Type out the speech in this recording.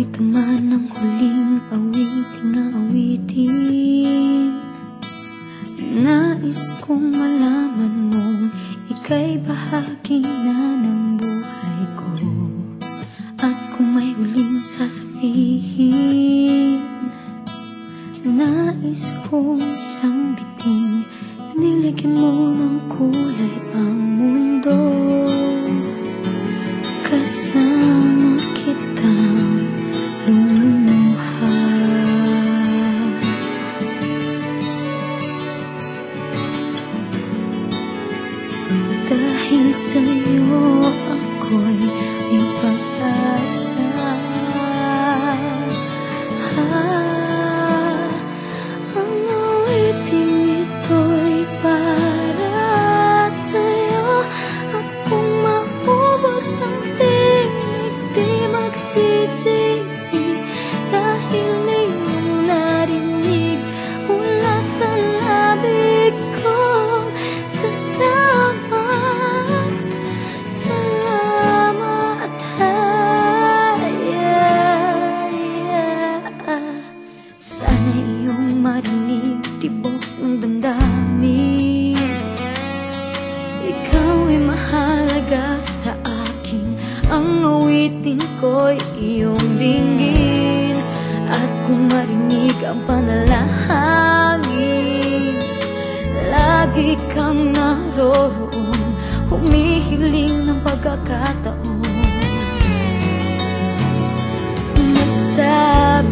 Ito man ang huling awiting na awitin. Nais kong malaman mong ika'y bahagi na ng buhay ko. At kung may huling sasabihin, nais kong sambitin, nilagyan mo ng kulay ang mundo. Kasama kitang lumuha. Dahil sa'yo ako'y may pag-asa. Ang awiting ito'y para sa'yo. At kung maubos ang tinig, di magsisisi. Dahil iyong narinig mula sa labig ko. Salamat, salamat, sana iyong marinig tibok ng damdamin. Ikaw ay mahalaga sa akin, ang awitin ko'y iyong dinggin. At kung marinig ang panalangin, lagi kang naroroon, humihiling ng pagkakataon. Nasabi